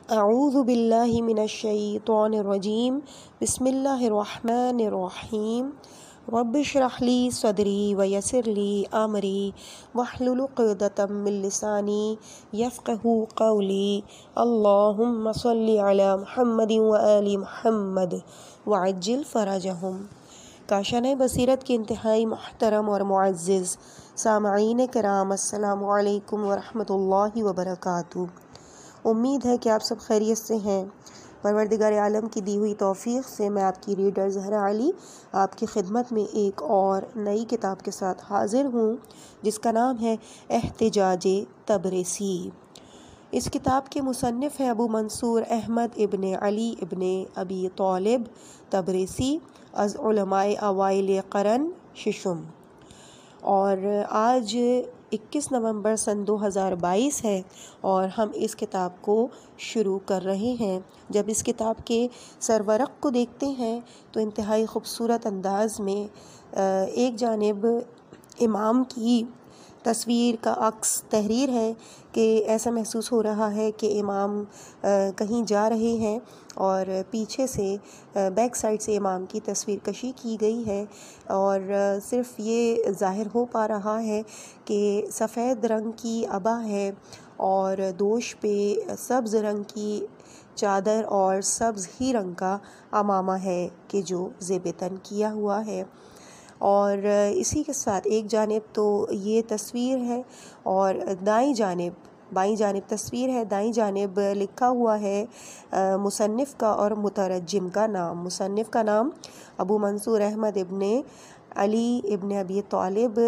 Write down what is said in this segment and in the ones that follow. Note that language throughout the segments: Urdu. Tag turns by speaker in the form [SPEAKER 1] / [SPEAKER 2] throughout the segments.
[SPEAKER 1] اعوذ باللہ من الشیطان الرجیم بسم اللہ الرحمن الرحیم رب اشرح لی صدری ویسر لی امری واحلل عقدۃ من لسانی یفقہوا قولی اللہم صلی علی محمد وآل محمد وعجل فرجہم۔ کاشانِ بصیرت کے انتہائی محترم اور معزز سامعین کرام، السلام علیکم ورحمۃ اللہ وبرکاتہ۔ امید ہے کہ آپ سب خیریت سے ہیں۔ پروردگار عالم کی دی ہوئی توفیق سے میں آپ کی ریڈر زہرا علی آپ کی خدمت میں ایک اور نئی کتاب کے ساتھ حاضر ہوں، جس کا نام ہے احتجاج تبریسی۔ اس کتاب کے مصنف ہیں ابو منصور احمد ابن علی ابن ابی طالب تبریسی از علماء اوائل قرن ششم، اور آج 21 نومبر سن 2022 ہے اور ہم اس کتاب کو شروع کر رہے ہیں۔ جب اس کتاب کے سرورق کو دیکھتے ہیں تو انتہائی خوبصورت انداز میں ایک جانب امام کی تصویر کا عکس تحریر ہے کہ ایسا محسوس ہو رہا ہے کہ امام کہیں جا رہے ہیں، اور پیچھے سے بیک سائڈ سے امام کی تصویر کشی کی گئی ہے، اور صرف یہ ظاہر ہو پا رہا ہے کہ سفید رنگ کی عبا ہے اور دوش پہ سبز رنگ کی چادر اور سبز ہی رنگ کا عمامہ ہے کہ جو زیب تن کیا ہوا ہے، اور اسی کے ساتھ ایک جانب تو یہ تصویر ہے اور بائیں جانب تصویر ہے، دائیں جانب لکھا ہوا ہے مصنف کا اور مترجم کا نام۔ مصنف کا نام ابو منصور احمد ابن علی ابن ابی طالب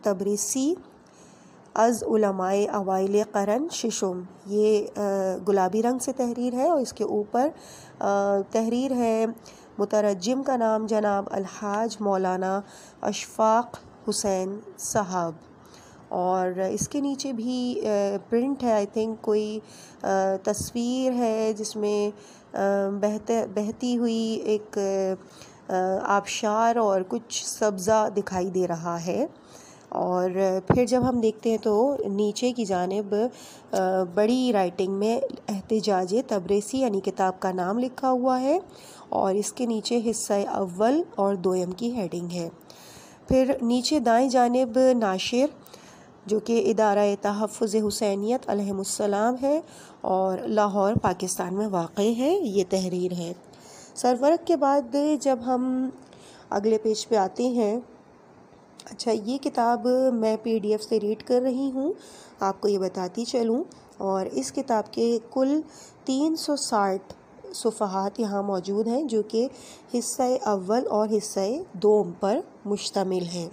[SPEAKER 1] تبریسی از علماء اوائل قرن ششم۔ یہ گلابی رنگ سے تحریر ہے اور اس کے اوپر تحریر ہے مترجم کا نام جناب الحاج مولانا اشفاق حسین صاحب، اور اس کے نیچے بھی پرنٹ ہے، آئی تھنک کوئی تصویر ہے جس میں بہتی ہوئی ایک آبشار اور کچھ سبزہ دکھائی دے رہا ہے۔ اور پھر جب ہم دیکھتے ہیں تو نیچے کی جانب بڑی رائٹنگ میں احتجاج تبریسی یعنی کتاب کا نام لکھا ہوا ہے، اور اس کے نیچے حصہ اول اور دویم کی ہیڈنگ ہے۔ پھر نیچے دائیں جانب ناشر جو کہ ادارہ تحفظ حسینیت علیہم السلام ہے اور لاہور پاکستان میں واقع ہے، یہ تحریر ہے۔ سرورق کے بعد جب ہم اگلے پیج پہ آتے ہیں، اچھا یہ کتاب میں PDF سے ریڈ کر رہی ہوں، آپ کو یہ بتاتی چلوں، اور اس کتاب کے کل 360 صفحات یہاں موجود ہیں جو کہ حصہ اول اور حصہ دوم پر مشتمل ہیں۔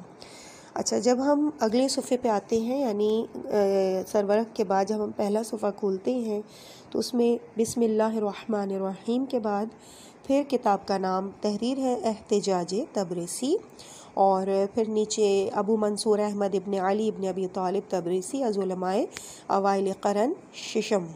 [SPEAKER 1] اچھا جب ہم اگلے صفحے پہ آتے ہیں، یعنی سرورق کے بعد جب ہم پہلا صفحہ کھولتے ہیں تو اس میں بسم اللہ الرحمن الرحیم کے بعد پھر کتاب کا نام تحریر ہے احتجاج تبریسی، اور پھر نیچے ابو منصور احمد ابن علی ابن ابی طالب تبریسی از علماء اوائل قرن ششم،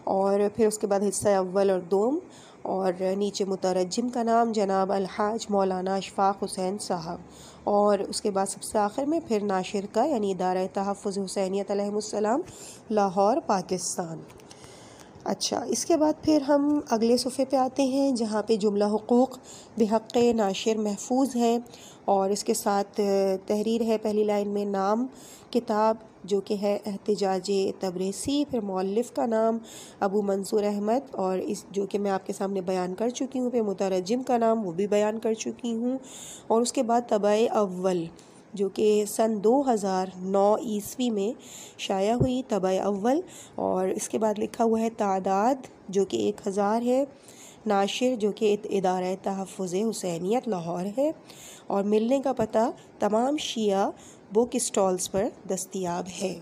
[SPEAKER 1] اور پھر اس کے بعد حصہ اول اور دوم، اور نیچے مترجم کا نام جناب الحاج مولانا اشفاق حسین صاحب، اور اس کے بعد سب سے آخر میں پھر ناشر کا یعنی ادارہ تحفظ حسینیت علیہم السلام لاہور پاکستان۔ اچھا اس کے بعد پھر ہم اگلے صفحے پہ آتے ہیں جہاں پہ جملہ حقوق بحق ناشر محفوظ ہے، اور اس کے ساتھ تحریر ہے پہلی لائن میں نام کتاب جو کہ ہے احتجاج تبریسی، پھر مؤلف کا نام ابو منصور احمد اور اس جو کہ میں آپ کے سامنے بیان کر چکی ہوں، پھر مترجم کا نام وہ بھی بیان کر چکی ہوں، اور اس کے بعد طبع اول جو کہ سن 2009 عیسوی میں شائع ہوئی، طبع اول، اور اس کے بعد لکھا ہوا ہے تعداد جو کہ 1000 ہے، ناشر جو کہ ادارہ تحفظ حسینیت لاہور ہے، اور ملنے کا پتہ تمام شیعہ بک اسٹالز پر دستیاب ہے۔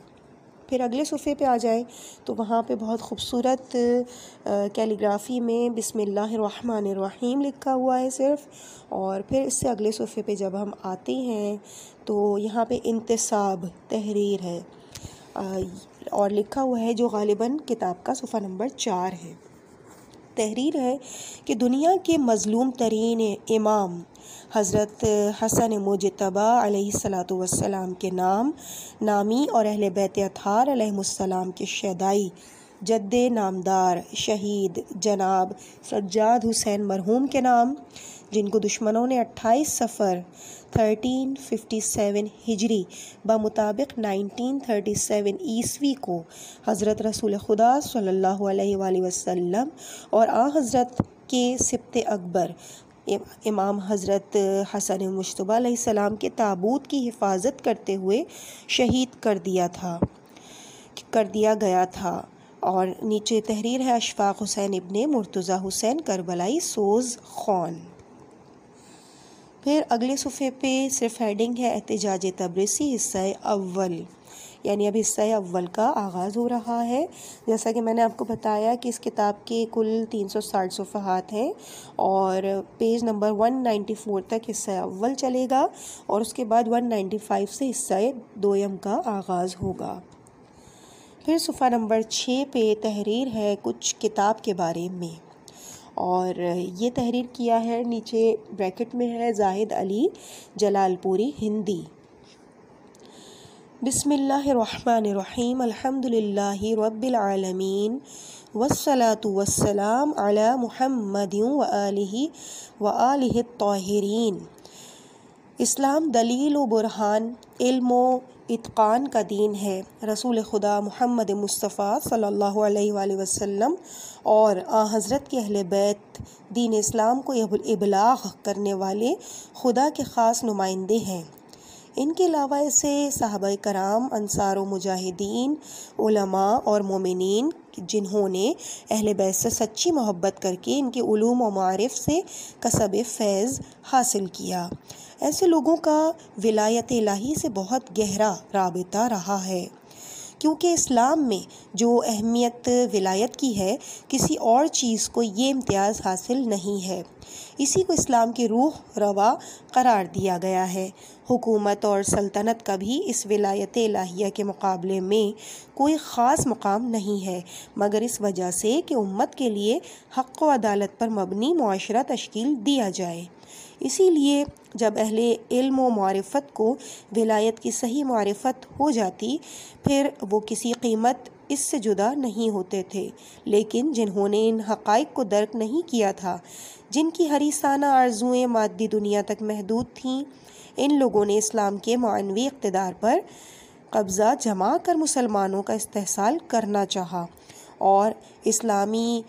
[SPEAKER 1] پھر اگلے صفحے پہ آ جائیں تو وہاں پہ بہت خوبصورت کیلیگرافی میں بسم اللہ الرحمن الرحیم لکھا ہوا ہے صرف، اور پھر اس سے اگلے صفحے پہ جب ہم آتے ہیں تو یہاں پہ انتصاب تحریر ہے اور لکھا ہوا ہے جو غالباً کتاب کا صفحہ نمبر 4 ہے۔ تحریر ہے کہ دنیا کے مظلوم ترین امام حضرت حسن مجتبی علیہ السلام کے نامی اور اہل بیت اطہار علیہم السلام کے شیدائی جد نامدار شہید جناب سجاد حسین مرحوم کے نام، جن کو دشمنوں نے 28 صفر 1357 ہجری بمطابق 1937 عیسوی کو حضرت رسول خدا صلی اللہ علیہ وآلہ وسلم اور حضرت کے سبط اکبر امام حضرت حسن مجتبیٰ علیہ السلام کے تابوت کی حفاظت کرتے ہوئے شہید کر دیا گیا تھا۔ اور نیچے تحریر ہے اشفاق حسین ابن مرتضیٰ حسین کربلائی سوز خان۔ پھر اگلے صفحے پہ صرف ہیڈنگ ہے احتجاج تبریزی حصہ اول، یعنی اب حصہ اول کا آغاز ہو رہا ہے۔ جیسا کہ میں نے آپ کو بتایا کہ اس کتاب کے کل 360 صفحات ہیں اور پیج نمبر 194 تک حصہ اول چلے گا اور اس کے بعد 195 سے حصہ دوم کا آغاز ہوگا۔ پھر صفحہ نمبر 6 پہ تحریر ہے کچھ کتاب کے بارے میں، اور یہ تحریر کیا ہے، نیچے بریکٹ میں ہے، زاہد علی جلال پوری ہندی۔ بسم اللہ الرحمن الرحیم، الحمد للہ رب العالمین، والصلاة والسلام علی محمد وآلہ الطاہرین۔ اسلام دلیل و برہان، علم و اتقان کا دین ہے۔ رسول خدا محمد مصطفیٰ صلی اللہ علیہ وآلہ وسلم اور حضرت کے اہل بیت دین اسلام کو ابلاغ کرنے والے خدا کے خاص نمائندے ہیں۔ ان کے علاوہ اسے صحابہ کرام، انصار و مجاہدین، علماء اور مومنین جنہوں نے اہل بیت سے سچی محبت کر کے ان کے علوم و معارف سے کسب فیض حاصل کیا، ایسے لوگوں کا ولایت الہی سے بہت گہرا رابطہ رہا ہے، کیونکہ اسلام میں جو اہمیت ولایت کی ہے کسی اور چیز کو یہ امتیاز حاصل نہیں ہے۔ اسی کو اسلام کی روح روا قرار دیا گیا ہے۔ حکومت اور سلطنت کا بھی اس ولایت الہیہ کے مقابلے میں کوئی خاص مقام نہیں ہے، مگر اس وجہ سے کہ امت کے لیے حق و عدالت پر مبنی معاشرہ تشکیل دیا جائے۔ اسی لیے جب اہل علم و معرفت کو ولایت کی صحیح معرفت ہو جاتی، پھر وہ کسی قیمت اس سے جدا نہیں ہوتے تھے، لیکن جنہوں نے ان حقائق کو درک نہیں کیا تھا، جن کی حریصانہ آرزوئیں مادی دنیا تک محدود تھیں، ان لوگوں نے اسلام کے معنوی اقتدار پر قبضہ جما کر مسلمانوں کا استحصال کرنا چاہا اور اسلامی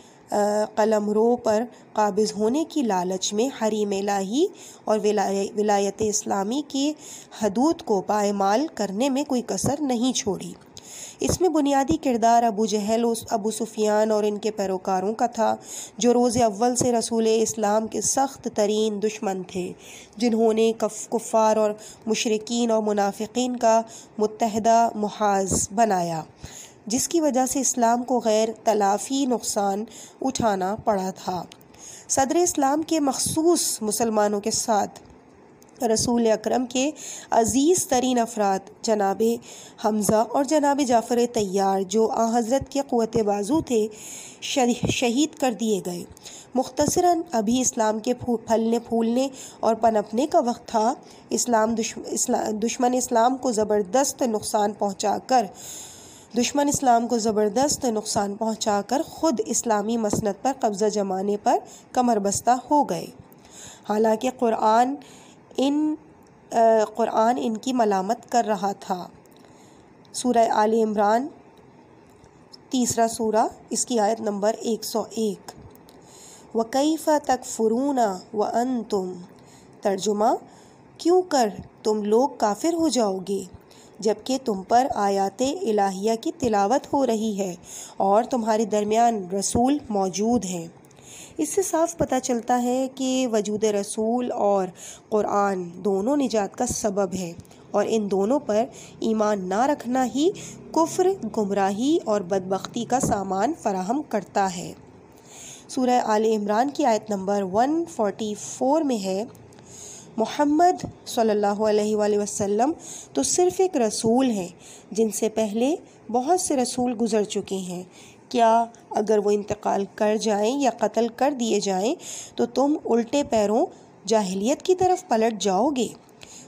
[SPEAKER 1] قلمرو پر قابض ہونے کی لالچ میں حریم الہی اور ولایت اسلامی کی حدود کو پائمال کرنے میں کوئی کسر نہیں چھوڑی۔ اس میں بنیادی کردار ابو جہل، ابو سفیان اور ان کے پیروکاروں کا تھا، جو روز اول سے رسول اسلام کے سخت ترین دشمن تھے، جنہوں نے کفار اور مشرکین اور منافقین کا متحدہ محاذ بنایا، جس کی وجہ سے اسلام کو غیر تلافی نقصان اٹھانا پڑا تھا۔ صدر اسلام کے مخصوص مسلمانوں کے ساتھ رسول اکرم کے عزیز ترین افراد جناب حمزہ اور جناب جعفر طیار، جو حضرت کے قوت بازو تھے، شہید کر دیے گئے۔ مختصراً ابھی اسلام کے پھلنے پھولنے اور پنپنے کا وقت تھا۔ دشمن اسلام کو زبردست نقصان پہنچا کر خود اسلامی مسند پر قبضہ جمانے پر کمر بستہ ہو گئے، حالانکہ قرآن ان کی ملامت کر رہا تھا۔ سورہ آل عمران 3 سورہ، اس کی آیت نمبر 101۔ وَكَيْفَ تَكْفُرُونَ وَأَنْتُمْ، ترجمہ، کیوں کر تم لوگ کافر ہو جاؤ گے جبکہ تم پر آیات الہیہ کی تلاوت ہو رہی ہے اور تمہارے درمیان رسول موجود ہیں۔ اس سے صاف پتہ چلتا ہے کہ وجود رسول اور قرآن دونوں نجات کا سبب ہے، اور ان دونوں پر ایمان نہ رکھنا ہی کفر، گمراہی اور بدبختی کا سامان فراہم کرتا ہے۔ سورہ آل عمران کی آیت نمبر 144 میں ہے، محمد صلی اللہ علیہ وآلہ وسلم تو صرف ایک رسول ہیں جن سے پہلے بہت سے رسول گزر چکے ہیں، کیا اگر وہ انتقال کر جائیں یا قتل کر دیے جائیں تو تم الٹے پیروں جاہلیت کی طرف پلٹ جاؤ گے؟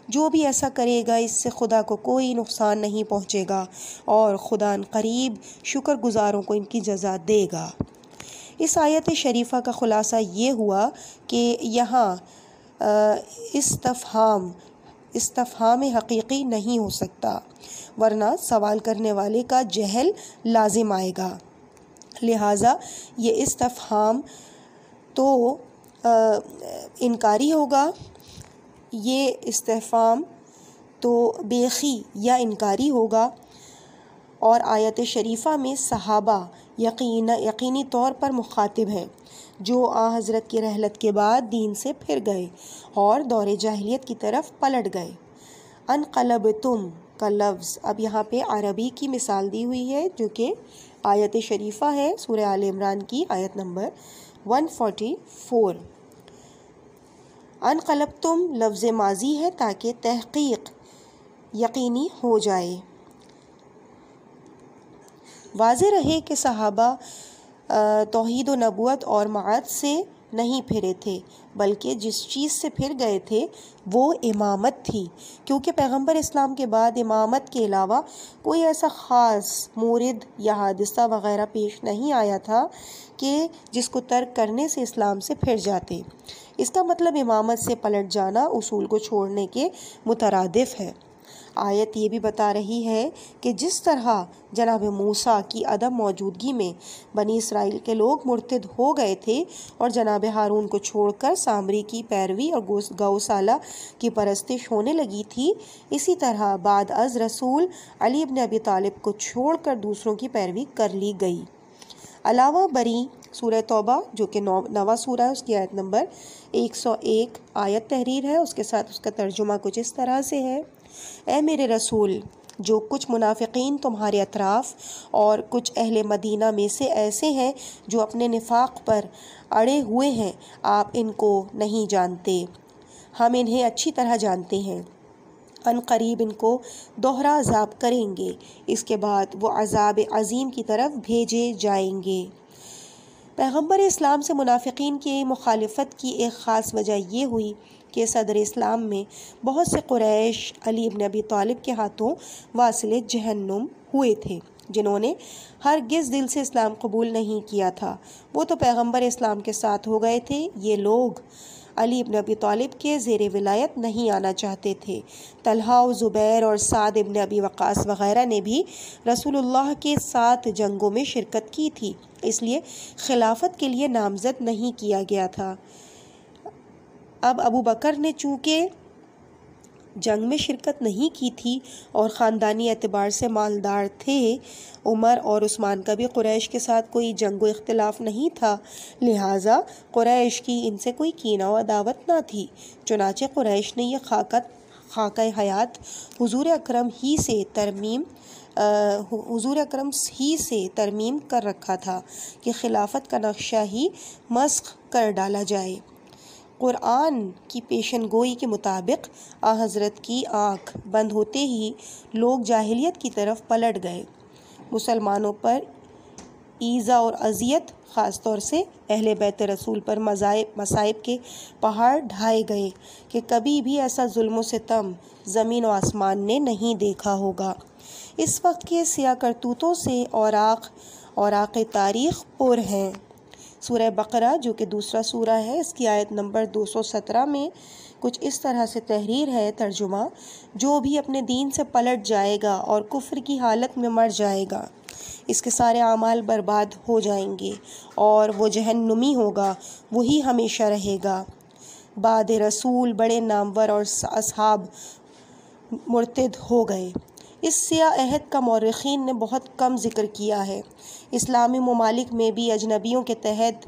[SPEAKER 1] جو بھی ایسا کرے گا اس سے خدا کو کوئی نقصان نہیں پہنچے گا اور خدا ان قریب شکر گزاروں کو ان کی جزا دے گا۔ اس آیت شریفہ کا خلاصہ یہ ہوا کہ یہاں استفہام حقیقی نہیں ہو سکتا، ورنہ سوال کرنے والے کا جہل لازم آئے گا، لہٰذا یہ استفہام تو انکاری ہوگا، یہ استفہام تو بیخی یا انکاری ہوگا، اور آیت شریفہ میں صحابہ یقینی طور پر مخاطب ہیں جو حضرت کی رحلت کے بعد دین سے پھر گئے اور دور جاہلیت کی طرف پلٹ گئے۔ انقلبتم کا لفظ اب یہاں پہ عربی کی مثال دی ہوئی ہے جو کہ آیت شریفہ ہے سورہ آل عمران کی آیت نمبر 144۔ انقلبتم لفظ ماضی ہے تاکہ تحقیق یقینی ہو جائے، واضح رہے کہ صحابہ توحید و نبوت اور معاد سے نہیں پھرے تھے، بلکہ جس چیز سے پھر گئے تھے وہ امامت تھی، کیونکہ پیغمبر اسلام کے بعد امامت کے علاوہ کوئی ایسا خاص مورد یا حادثہ وغیرہ پیش نہیں آیا تھا کہ جس کو ترک کرنے سے اسلام سے پھر جاتے۔ اس کا مطلب امامت سے پلٹ جانا اصول کو چھوڑنے کے مترادف ہے۔ آیت یہ بھی بتا رہی ہے کہ جس طرح جناب موسیٰ کی عدم موجودگی میں بنی اسرائیل کے لوگ مرتد ہو گئے تھے اور جناب ہارون کو چھوڑ کر سامری کی پیروی اور گوسالہ کی پرستش ہونے لگی تھی، اسی طرح بعد از رسول علی ابن ابی طالب کو چھوڑ کر دوسروں کی پیروی کر لی گئی۔ علاوہ بری سورہ توبہ جو کہ 9واں سورہ ہے، اس کی آیت نمبر 101 آیت تحریر ہے، اس کے ساتھ اس کا ترجمہ کچھ اس طرح سے ہے: اے میرے رسول، جو کچھ منافقین تمہارے اطراف اور کچھ اہل مدینہ میں سے ایسے ہیں جو اپنے نفاق پر اڑے ہوئے ہیں، آپ ان کو نہیں جانتے، ہم انہیں اچھی طرح جانتے ہیں۔ ان قریب ان کو دوہرا عذاب کریں گے، اس کے بعد وہ عذاب عظیم کی طرف بھیجے جائیں گے۔ پیغمبر اسلام سے منافقین کی مخالفت کی ایک خاص وجہ یہ ہوئی کہ صدر اسلام میں بہت سے قریش علی ابن ابی طالب کے ہاتھوں واصل جہنم ہوئے تھے، جنہوں نے ہرگز دل سے اسلام قبول نہیں کیا تھا، وہ تو پیغمبر اسلام کے ساتھ ہو گئے تھے۔ یہ لوگ علی ابن ابی طالب کے زیر ولایت نہیں آنا چاہتے تھے۔ طلحہ و زبیر اور سعد ابن ابی وقاص وغیرہ نے بھی رسول اللہ کے ساتھ جنگوں میں شرکت کی تھی، اس لیے خلافت کے لیے نامزد نہیں کیا گیا تھا۔ اب ابو بکر نے چونکہ جنگ میں شرکت نہیں کی تھی اور خاندانی اعتبار سے مالدار تھے، عمر اور عثمان کا بھی قریش کے ساتھ کوئی جنگ و اختلاف نہیں تھا، لہٰذا قریش کی ان سے کوئی کینہ و عداوت نہ تھی۔ چنانچہ قریش نے یہ خاکہ حیات حضور اکرم ہی سے ترمیم کر رکھا تھا کہ خلافت کا نقشہ ہی مسخ کر ڈالا جائے۔ قرآن کی پیشن گوئی کے مطابق حضرت کی آنکھ بند ہوتے ہی لوگ جاہلیت کی طرف پلٹ گئے۔ مسلمانوں پر ایذا اور اذیت، خاص طور سے اہل بیت رسول پر مصائب کے پہاڑ ڈھائے گئے کہ کبھی بھی ایسا ظلم و ستم زمین و آسمان نے نہیں دیکھا ہوگا۔ اس وقت کے سیاہ کرتوتوں سے اوراق تاریخ پر ہیں۔ سورہ بقرہ جو کہ دوسرا سورہ ہے، اس کی آیت نمبر 217 میں کچھ اس طرح سے تحریر ہے، ترجمہ: جو بھی اپنے دین سے پلٹ جائے گا اور کفر کی حالت میں مر جائے گا، اس کے سارے اعمال برباد ہو جائیں گے اور وہ جہنمی ہوگا، وہی ہمیشہ رہے گا۔ بعد رسول بڑے نامور اور اصحاب مرتد ہو گئے۔ اس سیاہ عہد کا مورخین نے بہت کم ذکر کیا ہے۔ اسلامی ممالک میں بھی اجنبیوں کے تحت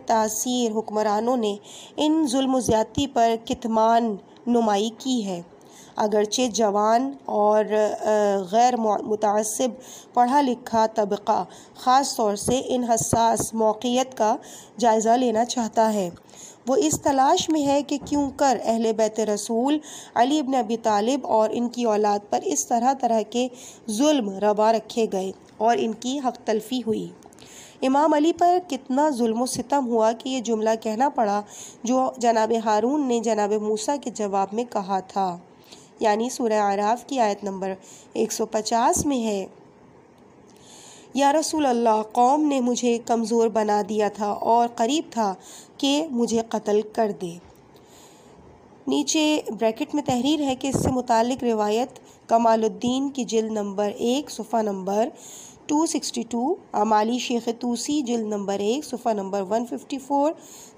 [SPEAKER 1] تاثیر حکمرانوں نے ان ظلم و زیادتی پر کتمان نمائی کی ہے۔ اگرچہ جوان اور غیر متعصب پڑھا لکھا طبقہ خاص طور سے ان حساس موقعیت کا جائزہ لینا چاہتا ہے، وہ اس تلاش میں ہے کہ کیوں کر اہل بیت رسول علی ابن ابی طالب اور ان کی اولاد پر اس طرح کے ظلم روا رکھے گئے اور ان کی حق تلفی ہوئی۔ امام علی پر کتنا ظلم و ستم ہوا کہ یہ جملہ کہنا پڑا جو جناب ہارون نے جناب موسیٰ کے جواب میں کہا تھا، یعنی سورہ اعراف کی آیت نمبر 150 میں ہے، یا رسول اللہ، قوم نے مجھے کمزور بنا دیا تھا اور قریب تھا کہ مجھے قتل کر دے۔ نیچے بریکٹ میں تحریر ہے کہ اس سے متعلق روایت کمال الدین کی جلد نمبر 1 صفحہ نمبر 262، اعمالی شیخ طوسی جلد نمبر 1 صفحہ نمبر 154،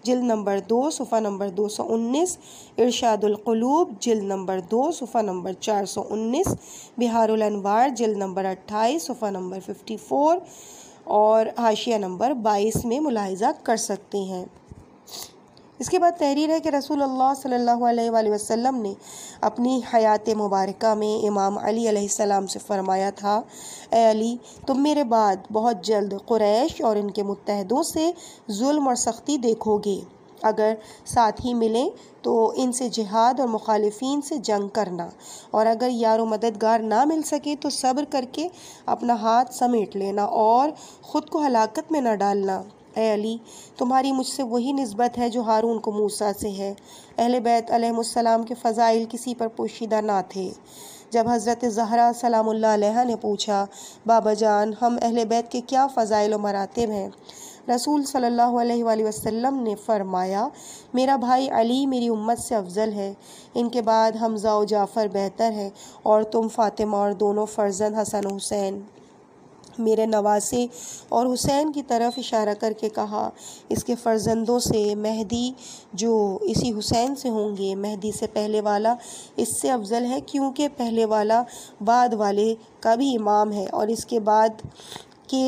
[SPEAKER 1] جلد نمبر 2 صفحہ نمبر 219، ارشاد القلوب جلد نمبر 2 صفحہ نمبر 419، بہار الانوار جلد نمبر 28 صفحہ نمبر 54 اور حاشیہ نمبر 22 میں ملاحظہ کر سکتے ہیں۔ اس کے بعد تحریر ہے کہ رسول اللہ صلی اللہ علیہ وآلہ وسلم نے اپنی حیات مبارکہ میں امام علی علیہ السلام سے فرمایا تھا، اے علی، تم میرے بعد بہت جلد قریش اور ان کے متحدوں سے ظلم اور سختی دیکھو گے۔ اگر ساتھی ملیں تو ان سے جہاد اور مخالفین سے جنگ کرنا، اور اگر یار و مددگار نہ مل سکے تو صبر کر کے اپنا ہاتھ سمیٹ لینا اور خود کو ہلاکت میں نہ ڈالنا۔ اے علی، تمہاری مجھ سے وہی نسبت ہے جو ہارون کو موسیٰ سے ہے۔ اہل بیت علیہ السلام کے فضائل کسی پر پوشیدہ نہ تھے۔ جب حضرت زہرا سلام اللہ علیہا نے پوچھا، بابا جان، ہم اہل بیت کے کیا فضائل و مراتب ہیں؟ رسول صلی اللہ علیہ وآلہ وسلم نے فرمایا، میرا بھائی علی میری امت سے افضل ہے، ان کے بعد حمزہ و جعفر بہتر ہیں، اور تم فاطمہ اور دونوں فرزند حسن و حسین میرے نواسے، اور حسین کی طرف اشارہ کر کے کہا، اس کے فرزندوں سے مہدی جو اسی حسین سے ہوں گے، مہدی سے پہلے والا اس سے افضل ہے، کیونکہ پہلے والا بعد والے کا بھی امام ہے اور اس کے بعد کے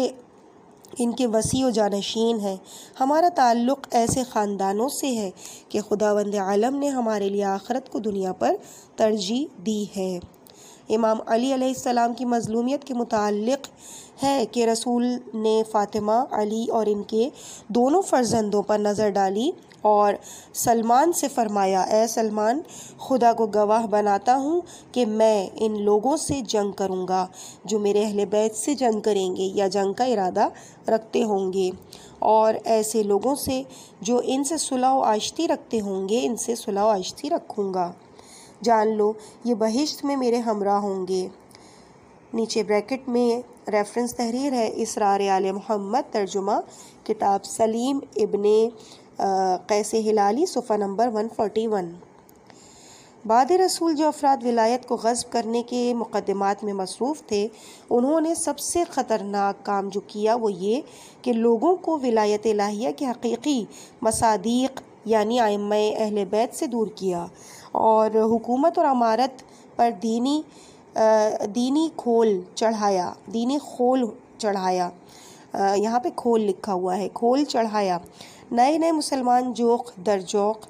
[SPEAKER 1] ان کے وصی و جانشین ہیں۔ ہمارا تعلق ایسے خاندانوں سے ہے کہ خداوند عالم نے ہمارے لیے آخرت کو دنیا پر ترجیح دی ہے۔ امام علی علیہ السلام کی مظلومیت کے متعلق ہے کہ رسول نے فاطمہ، علی اور ان کے دونوں فرزندوں پر نظر ڈالی اور سلمان سے فرمایا، اے سلمان، خدا کو گواہ بناتا ہوں کہ میں ان لوگوں سے جنگ کروں گا جو میرے اہل بیت سے جنگ کریں گے یا جنگ کا ارادہ رکھتے ہوں گے، اور ایسے لوگوں سے جو ان سے صلح و آشتی رکھتے ہوں گے ان سے صلح و آشتی رکھوں گا۔ جان لو یہ بہشت میں میرے ہمراہ ہوں گے۔ نیچے بریکٹ میں ریفرنس تحریر ہے، اسرار آل محمد، ترجمہ کتاب سلیم ابن قیس ہلالی، صفحہ نمبر 141۔ بعد رسول جو افراد ولایت کو غصب کرنے کے مقدمات میں مصروف تھے، انہوں نے سب سے خطرناک کام جو کیا وہ یہ کہ لوگوں کو ولایت الہیہ کے حقیقی مصادیق یعنی ائمہ اہل بیت سے دور کیا اور حکومت اور امارت پر دینی کھول چڑھایا، یہاں پہ کھول لکھا ہوا ہے، کھول چڑھایا۔ نئے مسلمان جوق در جوق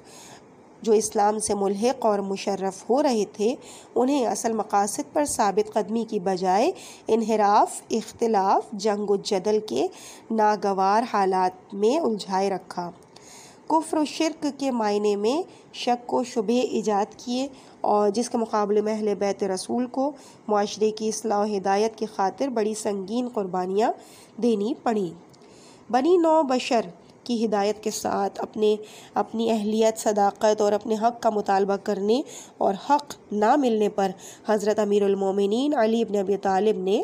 [SPEAKER 1] جو اسلام سے ملحق اور مشرف ہو رہے تھے، انہیں اصل مقاصد پر ثابت قدمی کی بجائے انحراف، اختلاف، جنگ و جدل کے ناگوار حالات میں الجھائے رکھا، کفر و شرک کے معنی میں شک و شبہ ایجاد کیے، اور جس کے مقابلے میں اہل بیت رسول کو معاشرے کی اصلاح و ہدایت کی خاطر بڑی سنگین قربانیاں دینی پڑیں۔ بنی نوع بشر کی ہدایت کے ساتھ اپنی اہلیت، صداقت اور اپنے حق کا مطالبہ کرنے اور حق نہ ملنے پر حضرت امیر المومنین علی بن ابی طالب نے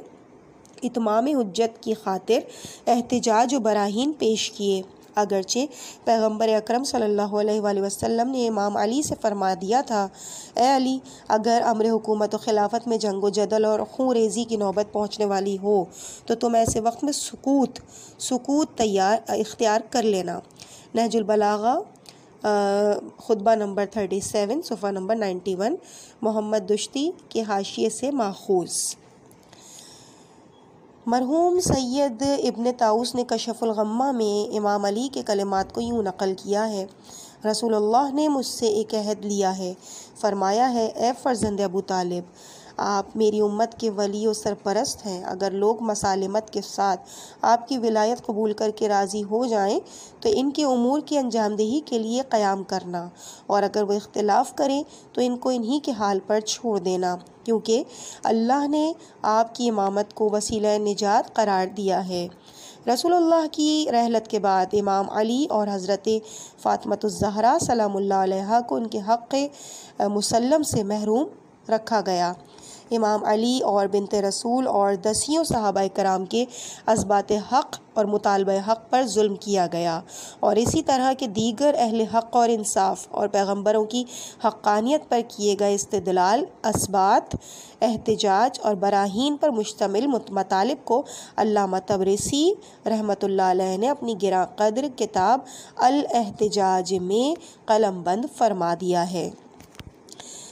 [SPEAKER 1] اتمام حجت کی خاطر احتجاج و براہین پیش کیے، اگرچہ پیغمبر اکرم صلی اللہ علیہ وآلہ وسلم نے امام علی سے فرما دیا تھا، اے علی، اگر امر حکومت و خلافت میں جنگ و جدل اور خون ریزی کی نوبت پہنچنے والی ہو تو تم ایسے وقت میں سکوت اختیار کر لینا۔ نہج البلاغہ خطبہ نمبر 37 صفحہ نمبر 91، محمد دشتی کے حاشیے سے ماخوذ۔ مرحوم سید ابن طاؤس نے کشف الغمہ میں امام علی کے کلمات کو یوں نقل کیا ہے، رسول اللہ نے مجھ سے ایک عہد لیا ہے، فرمایا ہے، اے فرزند ابو طالب، آپ میری امت کے ولی و سرپرست ہیں، اگر لوگ مسالمت کے ساتھ آپ کی ولایت قبول کر کے راضی ہو جائیں تو ان کے امور کی انجام دہی کے لیے قیام کرنا، اور اگر وہ اختلاف کریں تو ان کو انہی کے حال پر چھوڑ دینا، کیونکہ اللہ نے آپ کی امامت کو وسیلہ نجات قرار دیا ہے۔ رسول اللہ کی رحلت کے بعد امام علی اور حضرت فاطمۃ الزہرا سلام اللہ علیہا کو ان کے حق مسلم سے محروم رکھا گیا۔ امام علی اور بنت رسول اور دسیوں صحابہ کرام کے اثبات حق اور مطالبہ حق پر ظلم کیا گیا، اور اسی طرح کے دیگر اہل حق اور انصاف اور پیغمبروں کی حقانیت پر کیے گئے استدلال، اثبات، احتجاج اور براہین پر مشتمل مطالب کو علامہ طبرسی رحمۃ اللہ علیہ نے اپنی گراں قدر کتاب الاحتجاج میں قلم بند فرما دیا ہے۔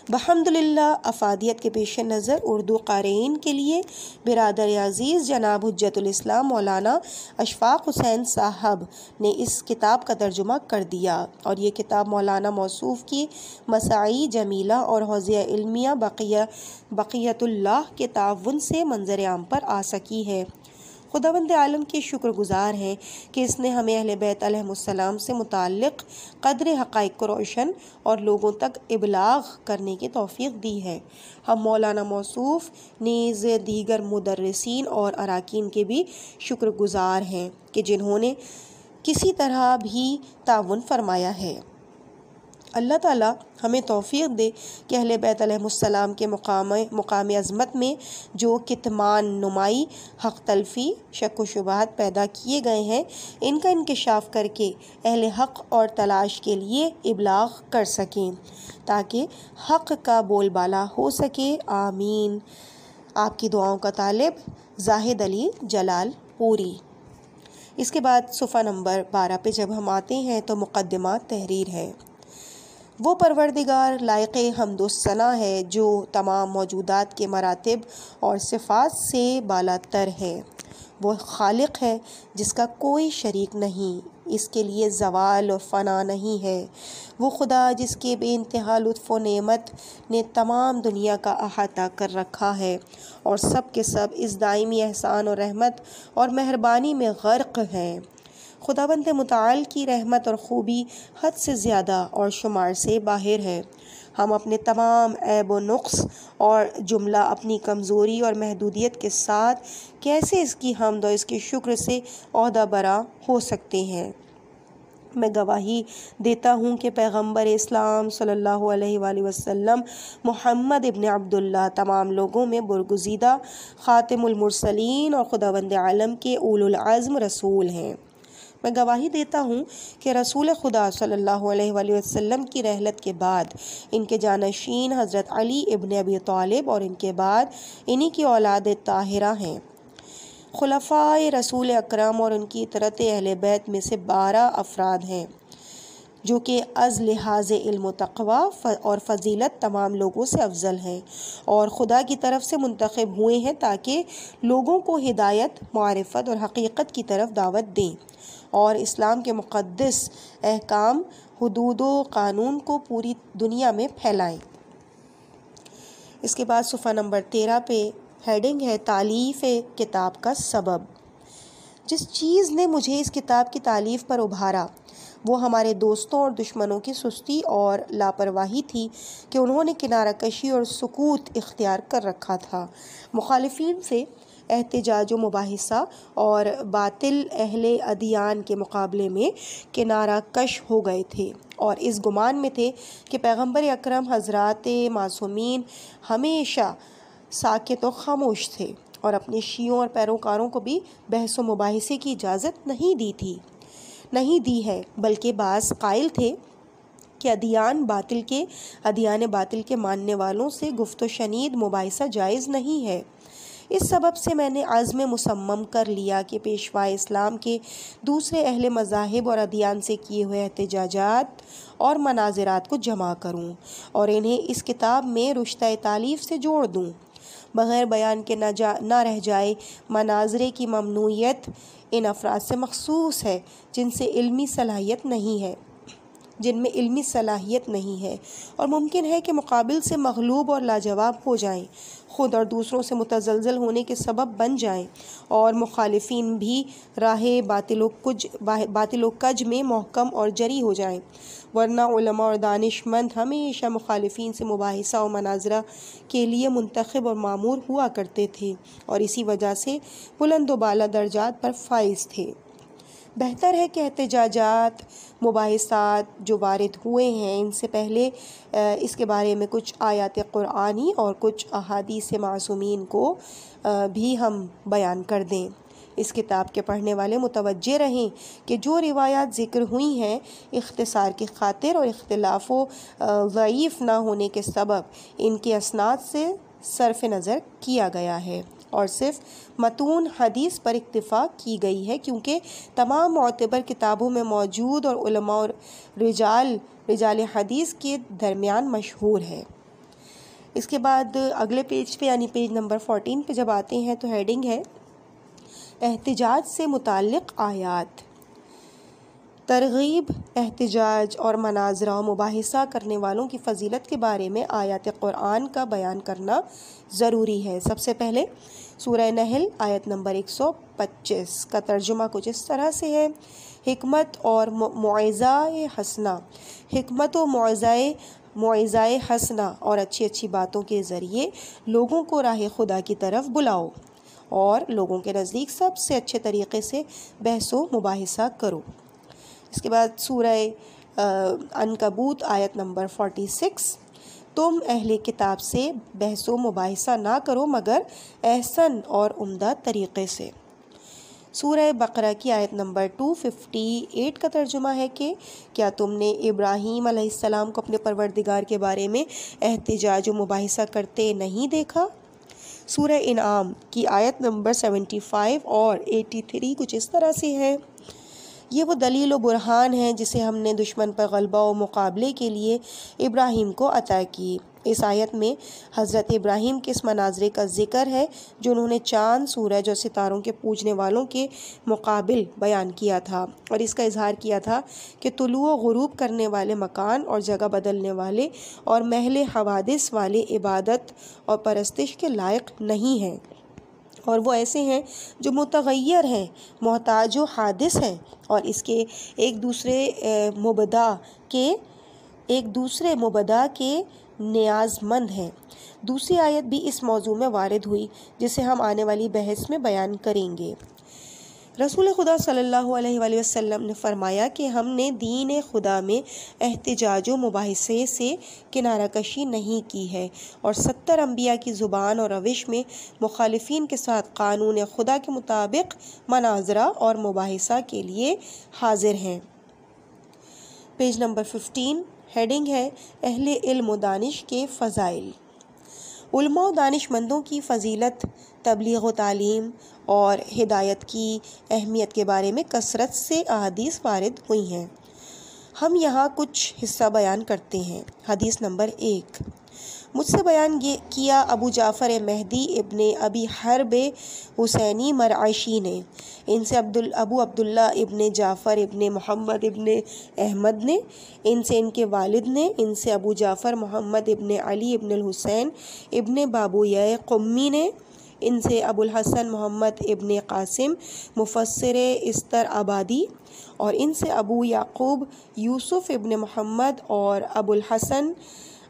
[SPEAKER 1] بحمدللہ افادیت کے پیش نظر اردو قارئین کے لیے برادر عزیز جناب حجت الاسلام مولانا اشفاق حسین صاحب نے اس کتاب کا ترجمہ کر دیا، اور یہ کتاب مولانا موصوف کی مساعی جمیلہ اور حوزہ علمیہ بقیت اللہ کے تعاون سے منظر عام پر آ سکی ہے۔ خداوند عالم کے شکر گزار ہیں کہ اس نے ہمیں اہل بیت علیہم السلام سے متعلق قدر حقائق کو روشن اور لوگوں تک ابلاغ کرنے کی توفیق دی ہے۔ ہم مولانا موصوف نیز دیگر مدرسین اور اراکین کے بھی شکر گزار ہیں کہ جنہوں نے کسی طرح بھی تعاون فرمایا ہے۔ اللہ تعالیٰ ہمیں توفیق دے کہ اہل بیت علیہم السلام کے مقام عظمت میں جو کتمان نمائی، حق تلفی، شک و شبہات پیدا کیے گئے ہیں، ان کا انکشاف کر کے اہل حق اور تلاش کے لیے ابلاغ کر سکیں تاکہ حق کا بول بالا ہو سکے۔ آمین۔ آپ کی دعاؤں کا طالب زاہد علی جلال پوری۔ اس کے بعد صفحہ نمبر 12 پہ جب ہم آتے ہیں تو مقدمات تحریر ہے۔ وہ پروردگار لائق حمد و ثنا ہے جو تمام موجودات کے مراتب اور صفات سے بالا تر ہے۔ وہ خالق ہے جس کا کوئی شریک نہیں، اس کے لیے زوال اور فنا نہیں ہے۔ وہ خدا جس کے بے انتہا لطف و نعمت نے تمام دنیا کا احاطہ کر رکھا ہے، اور سب کے سب اس دائمی احسان اور رحمت اور مہربانی میں غرق ہیں۔ خداوند متعال کی رحمت اور خوبی حد سے زیادہ اور شمار سے باہر ہے۔ ہم اپنے تمام عیب و نقص اور جملہ اپنی کمزوری اور محدودیت کے ساتھ کیسے اس کی حمد اور اس کے شکر سے عہدہ برا ہو سکتے ہیں۔ میں گواہی دیتا ہوں کہ پیغمبر اسلام صلی اللہ علیہ وآلہ وسلم محمد ابن عبداللہ تمام لوگوں میں برگزیدہ خاتم المرسلین اور خداوند عالم کے اولو العزم رسول ہیں۔ میں گواہی دیتا ہوں کہ رسول خدا صلی اللہ علیہ وآلہ وسلم کی رحلت کے بعد ان کے جانشین حضرت علی ابن ابی طالب اور ان کے بعد انہی کی اولاد طاہرہ ہیں۔ خلفائے رسول اکرم اور ان کی اطرت اہل بیت میں سے 12 افراد ہیں جو کہ از لحاظ علم و تقوی اور فضیلت تمام لوگوں سے افضل ہیں، اور خدا کی طرف سے منتخب ہوئے ہیں تاکہ لوگوں کو ہدایت، معرفت اور حقیقت کی طرف دعوت دیں اور اسلام کے مقدس احکام، حدود و قانون کو پوری دنیا میں پھیلائیں۔ اس کے بعد صفحہ نمبر 13 پہ ہیڈنگ ہے تالیف کتاب کا سبب۔ جس چیز نے مجھے اس کتاب کی تالیف پر ابھارا وہ ہمارے دوستوں اور دشمنوں کی سستی اور لاپرواہی تھی کہ انہوں نے کنارہ کشی اور سکوت اختیار کر رکھا تھا۔ مخالفین سے احتجاج و مباحثہ اور باطل اہل ادیان کے مقابلے میں کنارہ کش ہو گئے تھے، اور اس گمان میں تھے کہ پیغمبر اکرم حضرات معصومین ہمیشہ ساکت و خاموش تھے اور اپنے شیعوں اور پیروکاروں کو بھی بحث و مباحثے کی اجازت نہیں دی ہے، بلکہ بعض قائل تھے کہ ادیان باطل کے ماننے والوں سے گفت و شنید مباحثہ جائز نہیں ہے۔ اس سبب سے میں نے عزم مصمم کر لیا کہ پیشوائے اسلام کے دوسرے اہل مذاہب اور ادیان سے کیے ہوئے احتجاجات اور مناظرات کو جمع کروں اور انہیں اس کتاب میں رشتہ تالیف سے جوڑ دوں۔ بغیر بیان کے نہ رہ جائے۔ مناظرے کی ممنوعیت ان افراد سے مخصوص ہے جن سے علمی صلاحیت نہیں ہے، جن میں علمی صلاحیت نہیں ہے اور ممکن ہے کہ مقابل سے مغلوب اور لاجواب ہو جائیں، خود اور دوسروں سے متزلزل ہونے کے سبب بن جائیں اور مخالفین بھی راہ باطل و کج میں محکم اور جری ہو جائیں، ورنہ علماء اور دانشمند ہمیشہ مخالفین سے مباحثہ و مناظرہ کے لیے منتخب اور مامور ہوا کرتے تھے اور اسی وجہ سے بلند و بالا درجات پر فائز تھے۔ بہتر ہے کہ احتجاجات، مباحثات جو وارد ہوئے ہیں ان سے پہلے اس کے بارے میں کچھ آیات قرآنی اور کچھ احادیث معصومین کو بھی ہم بیان کر دیں۔ اس کتاب کے پڑھنے والے متوجہ رہیں کہ جو روایات ذکر ہوئی ہیں اختصار کی خاطر اور اختلاف و ضعیف نہ ہونے کے سبب ان کے اسناد سے صرف نظر کیا گیا ہے اور صرف متون حدیث پر اکتفا کی گئی ہے، کیونکہ تمام معتبر کتابوں میں موجود اور علماء اور رجال حدیث کے درمیان مشہور ہے۔ اس کے بعد اگلے پیج پہ یعنی پیج نمبر 14 پہ جب آتے ہیں تو ہیڈنگ ہے احتجاج سے متعلق آیات۔ ترغیب احتجاج اور مناظرہ و مباحثہ کرنے والوں کی فضیلت کے بارے میں آیات قرآن کا بیان کرنا ضروری ہے۔ سب سے پہلے سورہ نحل آیت نمبر 125 کا ترجمہ کچھ اس طرح سے ہے، حکمت اور موعظہ حسنہ، حکمت و موعظہ حسنہ اور اچھی اچھی باتوں کے ذریعے لوگوں کو راہ خدا کی طرف بلاؤ اور لوگوں کے نزدیک سب سے اچھے طریقے سے بحث و مباحثہ کرو۔ اس کے بعد سورہ عنکبوت آیت نمبر 46، تم اہل کتاب سے بحث و مباحثہ نہ کرو مگر احسن اور عمدہ طریقے سے۔ سورہ بقرہ کی آیت نمبر 258 کا ترجمہ ہے کہ کیا تم نے ابراہیم علیہ السلام کو اپنے پروردگار کے بارے میں احتجاج و مباحثہ کرتے نہیں دیکھا؟ سورہ انعام کی آیت نمبر 75 اور 83 کچھ اس طرح سے ہے، یہ وہ دلیل و برہان ہے جسے ہم نے دشمن پر غلبہ و مقابلے کے لیے ابراہیم کو عطا کی۔ اس آیت میں حضرت ابراہیم کے اس مناظرے کا ذکر ہے جو انہوں نے چاند، سورج اور ستاروں کے پوجنے والوں کے مقابل بیان کیا تھا اور اس کا اظہار کیا تھا کہ طلوع و غروب کرنے والے مکان اور جگہ بدلنے والے اور محل حوادث والے عبادت اور پرستش کے لائق نہیں ہیں اور وہ ایسے ہیں جو متغیر ہیں، محتاج و حادث ہیں اور اس کے ایک دوسرے مبدا کے نیاز مند ہیں۔ دوسری آیت بھی اس موضوع میں وارد ہوئی جسے ہم آنے والی بحث میں بیان کریں گے۔ رسول خدا صلی اللہ علیہ وآلہ وسلم نے فرمایا کہ ہم نے دین خدا میں احتجاج و مباحثے سے کنارہ کشی نہیں کی ہے اور 70 انبیاء کی زبان اور روش میں مخالفین کے ساتھ قانون خدا کے مطابق مناظرہ اور مباحثہ کے لیے حاضر ہیں۔ پیج نمبر 15 ہیڈنگ ہے اہل علم و دانش کے فضائل۔ علماء و دانش مندوں کی فضیلت، تبلیغ و تعلیم اور ہدایت کی اہمیت کے بارے میں کثرت سے احادیث وارد ہوئی ہیں۔ ہم یہاں کچھ حصہ بیان کرتے ہیں۔ حدیث نمبر 1، مجھ سے بیان کیا ابو جعفر مہدی ابن ابی حرب حسینی مرعشی نے، ان سے ابو عبداللہ ابن جعفر ابن محمد ابن احمد نے، ان سے ان کے والد نے، ان سے ابو جعفر محمد ابن علی ابن الحسین ابن بابویہ قمی نے، ان سے ابو الحسن محمد ابن قاسم مفسر استر آبادی اور ان سے ابو یعقوب یوسف ابن محمد اور ابو الحسن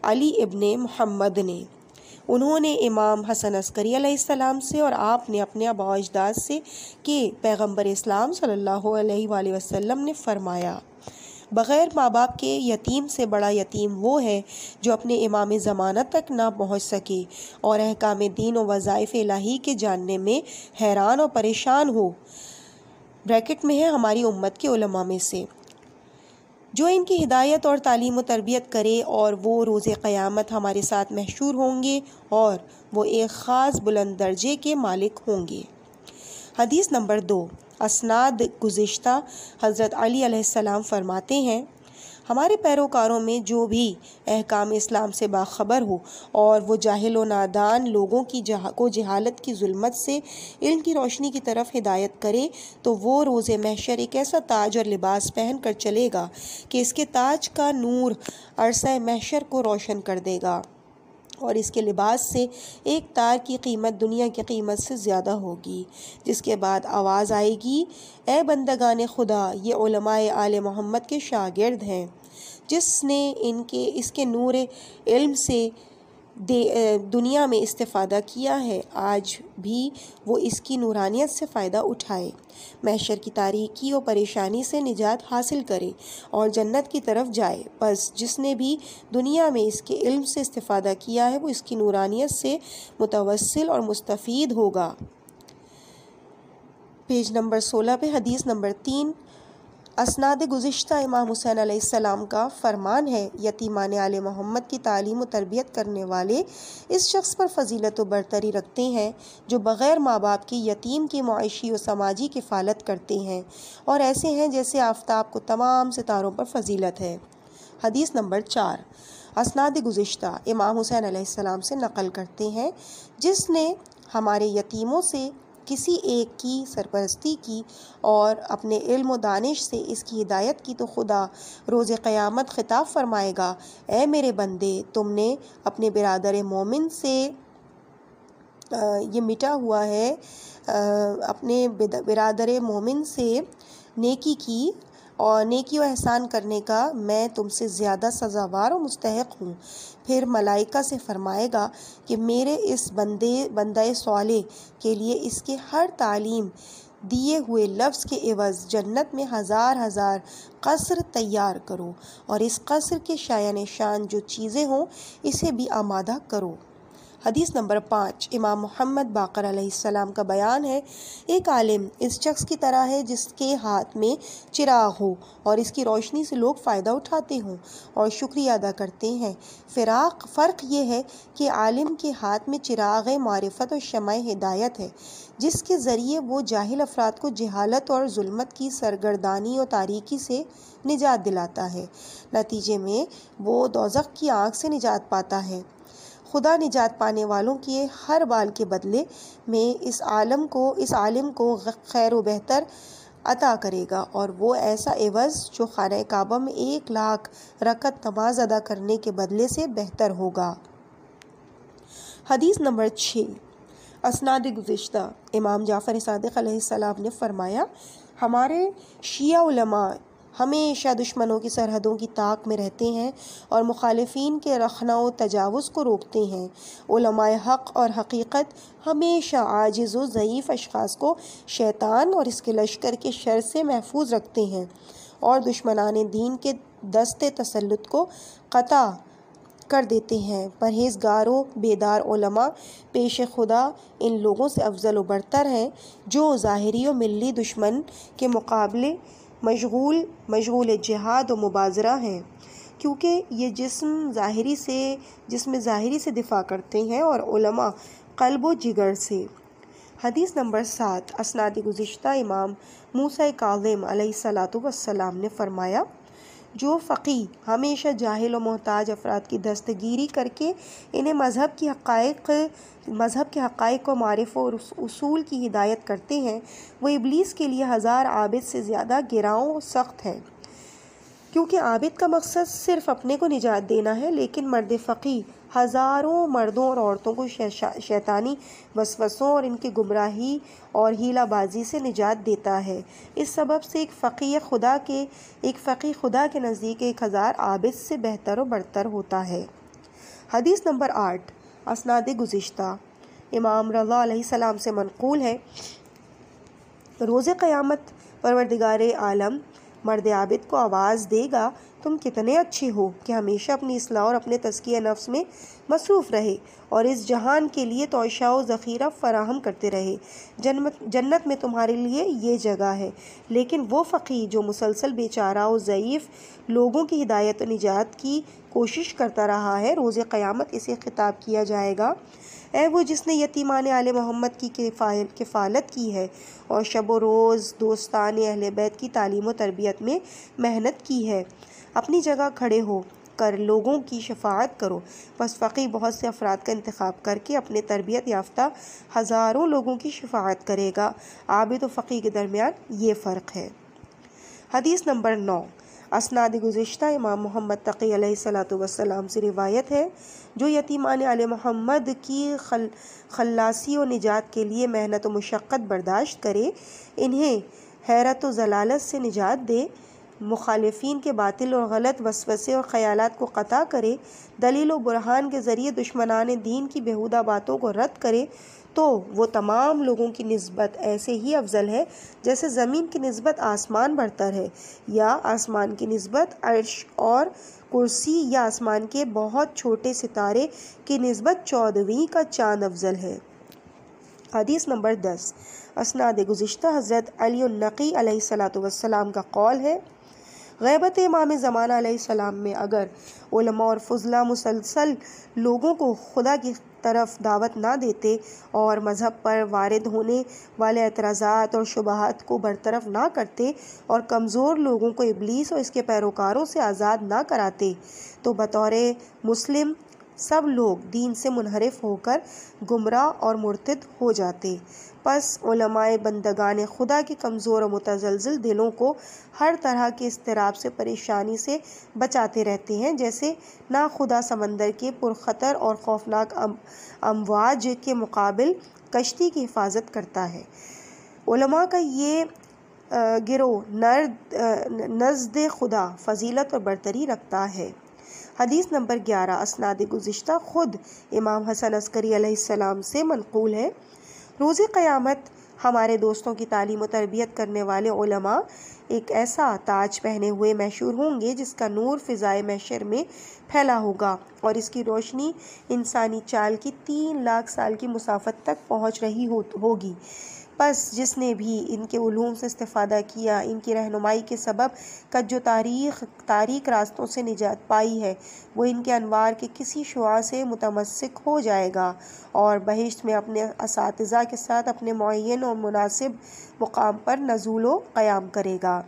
[SPEAKER 1] علی ابن محمد نے۔ انہوں نے امام حسن عسکری علیہ السلام سے اور آپ نے اپنے آباء و اجداد سے کہ پیغمبر اسلام صلی اللہ علیہ وآلہ وسلم نے فرمایا، بغیر ماں باپ کے یتیم سے بڑا یتیم وہ ہے جو اپنے امام زمانہ تک نہ پہنچ سکے اور احکام دین و وظائف الہی کے جاننے میں حیران اور پریشان ہو، بریکٹ میں ہے ہماری امت کے علماء میں سے، جو ان کی ہدایت اور تعلیم و تربیت کرے اور وہ روز قیامت ہمارے ساتھ محشور ہوں گے اور وہ ایک خاص بلند درجے کے مالک ہوں گے۔ حدیث نمبر 2، اسناد گزشتہ حضرت علی علیہ السلام فرماتے ہیں، ہمارے پیروکاروں میں جو بھی احکام اسلام سے باخبر ہو اور وہ جاہل و نادان لوگوں کو جہالت کی ظلمت سے علم کی روشنی کی طرف ہدایت کرے تو وہ روز محشر ایک ایسا تاج اور لباس پہن کر چلے گا کہ اس کے تاج کا نور عرصہ محشر کو روشن کر دے گا، اور اس کے لباس سے ایک تار کی قیمت دنیا کی قیمت سے زیادہ ہوگی۔ جس کے بعد آواز آئے گی، اے بندگان خدا، یہ علماء آل محمد کے شاگرد ہیں، جس نے اس کے نور علم سے دنیا میں استفادہ کیا ہے، آج بھی وہ اس کی نورانیت سے فائدہ اٹھائے، محشر کی تاریکی و پریشانی سے نجات حاصل کرے اور جنت کی طرف جائے۔ بس جس نے بھی دنیا میں اس کے علم سے استفادہ کیا ہے وہ اس کی نورانیت سے متوسل اور مستفید ہوگا۔ پیج نمبر 16 پہ حدیث نمبر 3۔ اسناد گزشتہ امام حسین علیہ السلام کا فرمان ہے، یتیمان آل محمد کی تعلیم و تربیت کرنے والے اس شخص پر فضیلت و برتری رکھتے ہیں جو بغیر ماں باپ کے یتیم کی معاشی و سماجی کفالت کرتے ہیں، اور ایسے ہیں جیسے آفتاب کو تمام ستاروں پر فضیلت ہے۔ حدیث نمبر 4۔ اسناد گزشتہ امام حسین علیہ السلام سے نقل کرتے ہیں، جس نے ہمارے یتیموں سے کسی ایک کی سرپرستی کی اور اپنے علم و دانش سے اس کی ہدایت کی تو خدا روز قیامت خطاب فرمائے گا، اے میرے بندے، تم نے اپنے برادر مومن سے یہ مٹا ہوا ہے، اپنے برادر مومن سے نیکی کی اور نیکی و احسان کرنے کا میں تم سے زیادہ سزاوار و مستحق ہوں۔ پھر ملائکہ سے فرمائے گا کہ میرے اس بندہ صالح کے لیے اس کے ہر تعلیم دیے ہوئے لفظ کے عوض جنت میں 1000 قصر تیار کرو، اور اس قصر کے شایع نشان جو چیزیں ہوں اسے بھی آمادہ کرو۔ حدیث نمبر 5۔ امام محمد باقر علیہ السلام کا بیان ہے، ایک عالم اس شخص کی طرح ہے جس کے ہاتھ میں چراغ ہو اور اس کی روشنی سے لوگ فائدہ اٹھاتے ہوں اور شکریہ ادا کرتے ہیں۔ فرق یہ ہے کہ عالم کے ہاتھ میں چراغ معرفت اور شمع ہدایت ہے، جس کے ذریعے وہ جاہل افراد کو جہالت اور ظلمت کی سرگردانی اور تاریکی سے نجات دلاتا ہے، نتیجے میں وہ دوزخ کی آگ سے نجات پاتا ہے۔ خدا نجات پانے والوں کے ہر بال کے بدلے میں اس عالم کو خیر و بہتر عطا کرے گا، اور وہ ایسا عوض جو خانہ کعبہ میں 1,00,000 رکعت نماز ادا کرنے کے بدلے سے بہتر ہوگا۔ حدیث نمبر 6۔ اسناد گزشتہ امام جعفر صادق علیہ السلام نے فرمایا، ہمارے شیعہ علماء ہمیشہ دشمنوں کی سرحدوں کی طاق میں رہتے ہیں اور مخالفین کے رخنہ و تجاوز کو روکتے ہیں۔ علماء حق اور حقیقت ہمیشہ عاجز و ضعیف اشخاص کو شیطان اور اس کے لشکر کے شر سے محفوظ رکھتے ہیں اور دشمنان دین کے دست تسلط کو قطع کر دیتے ہیں۔ پرہیزگار و بیدار علماء پیش خدا ان لوگوں سے افضل و برتر ہیں جو ظاہری و ملی دشمن کے مقابلے مشغول جہاد و مبارزہ ہیں، کیونکہ یہ جسم ظاہری سے دفاع کرتے ہیں اور علماء قلب و جگر سے۔ حدیث نمبر 7۔ اسناد گزشتہ امام موسیٰ کاظم علیہ السلام نے فرمایا، جو فقیہ ہمیشہ جاہل و محتاج افراد کی دستگیری کر کے انہیں مذہب کے حقائق و معارف و اصول کی ہدایت کرتے ہیں، وہ ابلیس کے لیے 1000 عابد سے زیادہ گراں و سخت ہے، کیونکہ عابد کا مقصد صرف اپنے کو نجات دینا ہے، لیکن مرد فقیہ ہزاروں مردوں اور عورتوں کو شیطانی وسوسوں اور ان کی گمراہی اور ہیلہ بازی سے نجات دیتا ہے۔ اس سبب سے ایک فقیہ خدا کے نزدیک 1000 عابد سے بہتر و برتر ہوتا ہے۔ حدیث نمبر 8۔ اسناد گزشتہ امام رضا علیہ السلام سے منقول ہے، روز قیامت پروردگار عالم مرد عابد کو آواز دے گا، تم کتنے اچھے ہو کہ ہمیشہ اپنی اصلاح اور اپنے تزکیہ نفس میں مصروف رہے اور اس جہان کے لیے توشہ و ذخیرہ فراہم کرتے رہے، جنت میں تمہارے لیے یہ جگہ ہے۔ لیکن وہ فقیہ جو مسلسل بیچارہ و ضعیف لوگوں کی ہدایت و نجات کی کوشش کرتا رہا ہے، روز قیامت اسے خطاب کیا جائے گا، اے وہ جس نے یتیمان آل محمد کی کفالت کی ہے اور شب و روز دوستان اہل بیت کی تعلیم و تربیت میں محنت کی ہے، اپنی جگہ کھڑے ہو کر لوگوں کی شفاعت کرو۔ بس فقیہ بہت سے افراد کا انتخاب کر کے اپنے تربیت یافتہ ہزاروں لوگوں کی شفاعت کرے گا۔ عابد و فقیہ کے درمیان یہ فرق ہے۔ حدیث نمبر 9۔ اسناد گزشتہ امام محمد تقی علیہ السلام سے روایت ہے، جو یتیمان آل محمد کی خلاصی و نجات کے لیے محنت و مشقت برداشت کرے، انہیں حیرت و ضلالت سے نجات دے، مخالفین کے باطل اور غلط وسوسے اور خیالات کو قطع کرے، دلیل و برہان کے ذریعے دشمنان دین کی بیہودہ باتوں کو رد کرے، تو وہ تمام لوگوں کی نسبت ایسے ہی افضل ہے جیسے زمین کی نسبت آسمان برتر ہے، یا آسمان کی نسبت عرش اور کرسی، یا آسمان کے بہت چھوٹے ستارے کی نسبت 14ویں کا چاند افضل ہے۔ حدیث نمبر 10۔ اسناد گزشتہ حضرت علی النقی علیہ السلام کا قول ہے، غیبت امام زمانہ علیہ السلام میں اگر علماء اور فضلاء مسلسل لوگوں کو خدا کی طرف دعوت نہ دیتے اور مذہب پر وارد ہونے والے اعتراضات اور شبہات کو برطرف نہ کرتے اور کمزور لوگوں کو ابلیس اور اس کے پیروکاروں سے آزاد نہ کراتے، تو بطور مسلم سب لوگ دین سے منحرف ہو کر گمراہ اور مرتد ہو جاتے۔ پس علماء بندگان خدا کے کمزور و متزلزل دلوں کو ہر طرح کے اضطراب سے پریشانی سے بچاتے رہتے ہیں، جیسے ناخدا سمندر کے پرخطر اور خوفناک امواج کے مقابل کشتی کی حفاظت کرتا ہے۔ علماء کا یہ گروہ نزد خدا فضیلت اور برتری رکھتا ہے۔ حدیث نمبر 11۔ اسناد گزشتہ خود امام حسن عسکری علیہ السلام سے منقول ہے، روز قیامت ہمارے دوستوں کی تعلیم و تربیت کرنے والے علماء ایک ایسا تاج پہنے ہوئے محشور ہوں گے جس کا نور فضائے محشر میں پھیلا ہوگا اور اس کی روشنی انسانی چال کی 3 لاکھ سال کی مسافت تک پہنچ رہی ہوگی۔ پس جس نے بھی ان کے علوم سے استفادہ کیا، ان کی رہنمائی کے سبب کج و تاریک راستوں سے نجات پائی ہے، وہ ان کے انوار کے کسی شعاع سے متمسک ہو جائے گا اور بہشت میں اپنے اساتذہ کے ساتھ اپنے معین اور مناسب مقام پر نزول و قیام کرے گا۔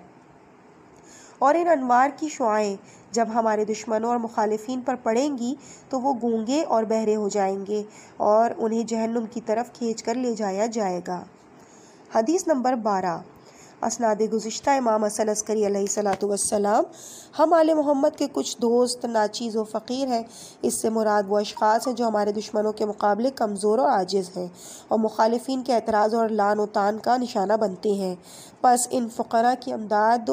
[SPEAKER 1] اور ان انوار کی شعائیں جب ہمارے دشمنوں اور مخالفین پر پڑیں گی تو وہ گونگے اور بہرے ہو جائیں گے اور انہیں جہنم کی طرف کھینچ کر لے جایا جائے گا۔ حدیث نمبر 12۔ اسناد گزشتہ امام حسن عسکری علیہ السلام، ہم آل محمد کے کچھ دوست ناچیز و فقیر ہیں، اس سے مراد وہ اشخاص ہیں جو ہمارے دشمنوں کے مقابلے کمزور اور عاجز ہیں اور مخالفین کے اعتراض اور لعن و طعن کا نشانہ بنتے ہیں۔ پس ان فقراء کی امداد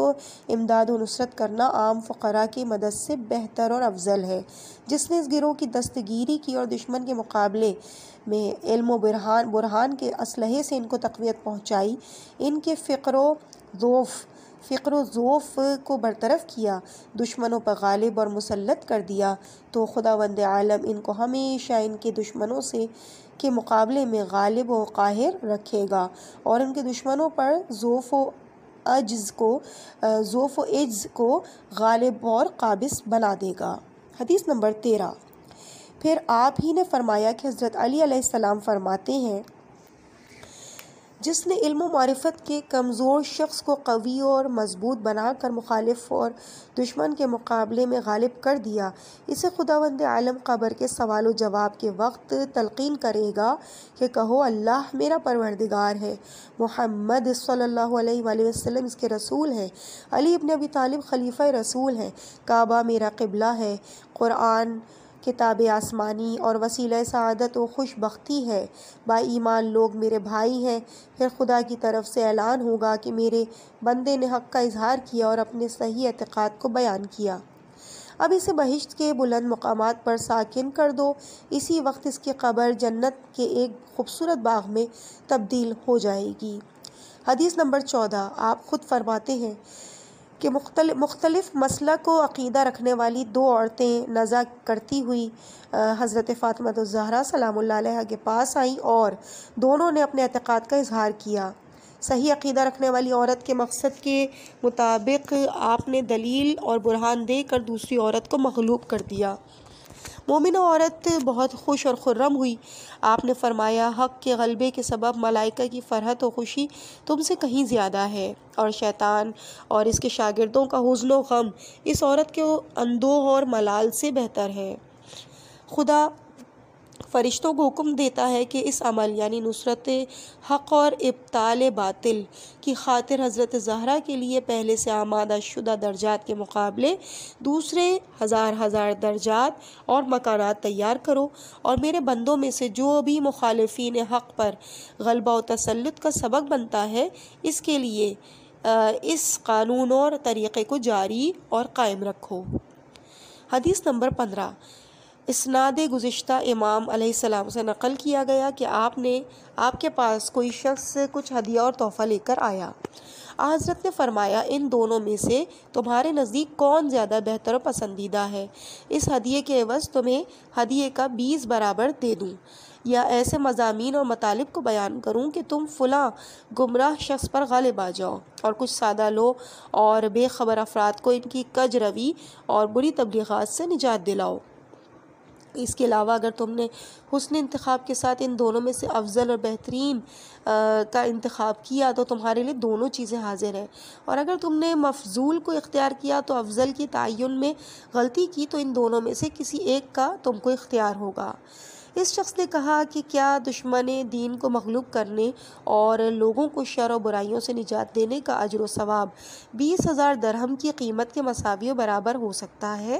[SPEAKER 1] و نصرت کرنا عام فقراء کی مدد سے بہتر اور افضل ہے۔ جس نے اس گروہ کی دستگیری کی اور دشمن کے مقابلے میں علم و برہان کے اسلحے سے ان کو تقویت پہنچائی، ان کے فقر و ضعف کو برطرف کیا، دشمنوں پر غالب اور مسلط کر دیا، تو خداوند عالم ان کو ہمیشہ ان کے دشمنوں کے مقابلے میں غالب و قاہر رکھے گا اور ان کے دشمنوں پر ضعف و عجز کو غالب اور قابض بنا دے گا۔ حدیث نمبر 13۔ پھر آپ ہی نے فرمایا کہ حضرت علی علیہ السلام فرماتے ہیں، جس نے علم و معرفت کے کمزور شخص کو قوی اور مضبوط بنا کر مخالف اور دشمن کے مقابلے میں غالب کر دیا، اسے خداوند عالم قبر کے سوال و جواب کے وقت تلقین کرے گا کہ کہو اللہ میرا پروردگار ہے، محمد صلی اللہ علیہ وآلہ وسلم اس کے رسول ہیں، علی ابن ابی طالب خلیفہ رسول ہیں، کعبہ میرا قبلہ ہے، قرآن کتاب آسمانی اور وسیلہ سعادت و خوش بختی ہے، با ایمان لوگ میرے بھائی ہیں۔ پھر خدا کی طرف سے اعلان ہوگا کہ میرے بندے نے حق کا اظہار کیا اور اپنے صحیح اعتقاد کو بیان کیا، اب اسے بہشت کے بلند مقامات پر ساکن کر دو۔ اسی وقت اس کی قبر جنت کے ایک خوبصورت باغ میں تبدیل ہو جائے گی۔ حدیث نمبر 14۔ آپ خود فرماتے ہیں کہ مختلف مسلک و عقیدہ رکھنے والی 2 عورتیں نزع کرتی ہوئی حضرت فاطمہ الزہرا سلام اللہ علیہا کے پاس آئیں اور دونوں نے اپنے اعتقاد کا اظہار کیا۔ صحیح عقیدہ رکھنے والی عورت کے مقصد کے مطابق آپ نے دلیل اور برہان دے کر دوسری عورت کو مغلوب کر دیا۔ مومنہ عورت بہت خوش اور خرم ہوئی۔ آپ نے فرمایا حق کے غلبے کے سبب ملائکہ کی فرحت و خوشی تم سے کہیں زیادہ ہے، اور شیطان اور اس کے شاگردوں کا حزن و غم اس عورت کے اندوہ اور ملال سے بہتر ہے۔ خدا فرشتوں کو حکم دیتا ہے کہ اس عمل یعنی نصرت حق اور ابطال باطل کی خاطر حضرت زہرا کے لیے پہلے سے آمادہ شدہ درجات کے مقابلے دوسرے ہزار درجات اور مکانات تیار کرو، اور میرے بندوں میں سے جو بھی مخالفین حق پر غلبہ و تسلط کا سبب بنتا ہے اس کے لیے اس قانون اور طریقے کو جاری اور قائم رکھو۔ حدیث نمبر 15۔ اسناد گزشتہ امام علیہ السلام سے نقل کیا گیا کہ آپ کے پاس کوئی شخص کچھ ہدیہ اور تحفہ لے کر آیا۔ حضرت نے فرمایا ان دونوں میں سے تمہارے نزدیک کون زیادہ بہتر و پسندیدہ ہے؟ اس ہدیے کے عوض تمہیں ہدیے کا 20 برابر دے دوں، یا ایسے مضامین اور مطالب کو بیان کروں کہ تم فلاں گمراہ شخص پر غالب آ جاؤ، اور کچھ سادہ لو اور بے خبر افراد کو ان کی کج روی اور بری تبلیغات سے نجات دلاؤ۔ اس کے علاوہ اگر تم نے حسن انتخاب کے ساتھ ان دونوں میں سے افضل اور بہترین کا انتخاب کیا تو تمہارے لیے دونوں چیزیں حاضر ہیں، اور اگر تم نے مفضول کو اختیار کیا تو افضل کی تعین میں غلطی کی تو ان دونوں میں سے کسی ایک کا تم کو اختیار ہوگا۔ اس شخص نے کہا کہ کیا دشمن دین کو مغلوب کرنے اور لوگوں کو شر و برائیوں سے نجات دینے کا اجر و ثواب 20,000 درہم کی قیمت کے مساوی و برابر ہو سکتا ہے؟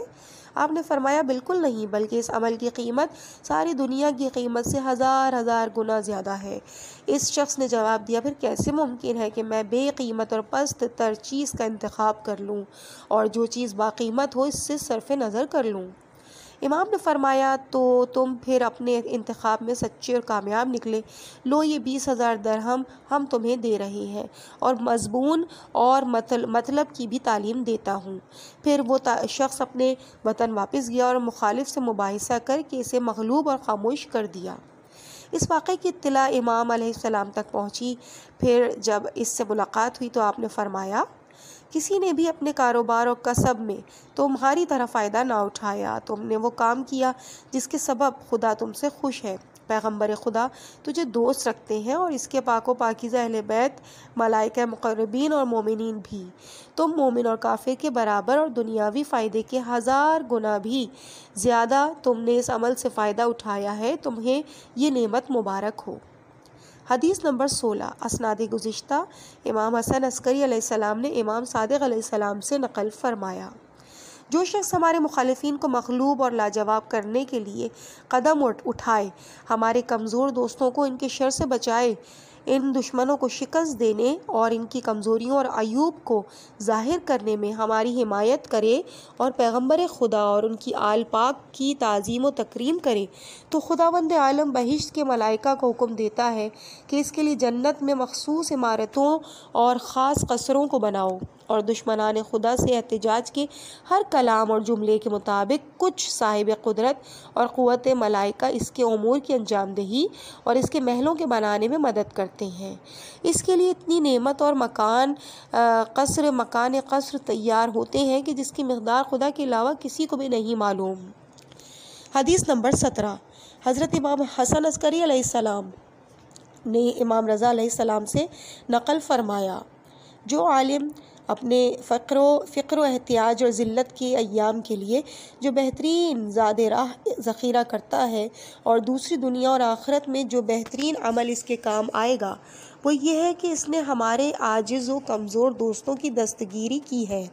[SPEAKER 1] آپ نے فرمایا بالکل نہیں، بلکہ اس عمل کی قیمت ساری دنیا کی قیمت سے 1000 گنا زیادہ ہے۔ اس شخص نے جواب دیا پھر کیسے ممکن ہے کہ میں بے قیمت اور پست تر چیز کا انتخاب کر لوں اور جو چیز باقیمت ہو اس سے صرف نظر کر لوں؟ امام نے فرمایا تو تم پھر اپنے انتخاب میں سچے اور کامیاب نکلے، لو یہ 20,000 درہم ہم تمہیں دے رہے ہیں اور مضمون اور مطلب کی بھی تعلیم دیتا ہوں۔ پھر وہ شخص اپنے وطن واپس گیا اور مخالف سے مباحثہ کر کے اسے مغلوب اور خاموش کر دیا۔ اس واقعے کی اطلاع امام علیہ السلام تک پہنچی۔ پھر جب اس سے ملاقات ہوئی تو آپ نے فرمایا کسی نے بھی اپنے کاروبار اور کسب میں تمہاری طرح فائدہ نہ اٹھایا، تم نے وہ کام کیا جس کے سبب خدا تم سے خوش ہے۔ پیغمبر خدا تجھے دوست رکھتے ہیں اور اس کے پاک و پاکیزہ اہل بیت، ملائکہ مقربین اور مومنین بھی۔ تم مومن اور کافر کے برابر اور دنیاوی فائدے کے 1000 گنا بھی زیادہ تم نے اس عمل سے فائدہ اٹھایا ہے، تمہیں یہ نعمت مبارک ہو۔ حدیث نمبر 16۔ اسناد گزشتہ امام حسن عسکری علیہ السلام نے امام صادق علیہ السلام سے نقل فرمایا جو شخص ہمارے مخالفین کو مغلوب اور لاجواب کرنے کے لیے قدم اٹھائے، ہمارے کمزور دوستوں کو ان کے شر سے بچائے، ان دشمنوں کو شکست دینے اور ان کی کمزوریوں اور عیوب کو ظاہر کرنے میں ہماری حمایت کرے اور پیغمبر خدا اور ان کی آل پاک کی تعظیم و تکریم کرے، تو خداوند عالم بہشت کے ملائکہ کو حکم دیتا ہے کہ اس کے لیے جنت میں مخصوص عمارتوں اور خاص قصروں کو بناؤ، اور دشمنان خدا سے احتجاج کے ہر کلام اور جملے کے مطابق کچھ صاحب قدرت اور قوت ملائکہ اس کے امور کی انجام دہی اور اس کے محلوں کے بنانے میں مدد کرتے ہیں۔ اس کے لیے اتنی نعمت اور مکان قصر تیار ہوتے ہیں کہ جس کی مقدار خدا کے علاوہ کسی کو بھی نہیں معلوم۔ حدیث نمبر 17۔ حضرت امام حسن عسکری علیہ السلام نے امام رضا علیہ السلام سے نقل فرمایا جو عالم اپنے فقر و احتیاج اور ذلت کے ایام کے لیے جو بہترین زاد راہ ذخیرہ کرتا ہے اور دوسری دنیا اور آخرت میں جو بہترین عمل اس کے کام آئے گا وہ یہ ہے کہ اس نے ہمارے عاجز و کمزور دوستوں کی دستگیری کی ہے،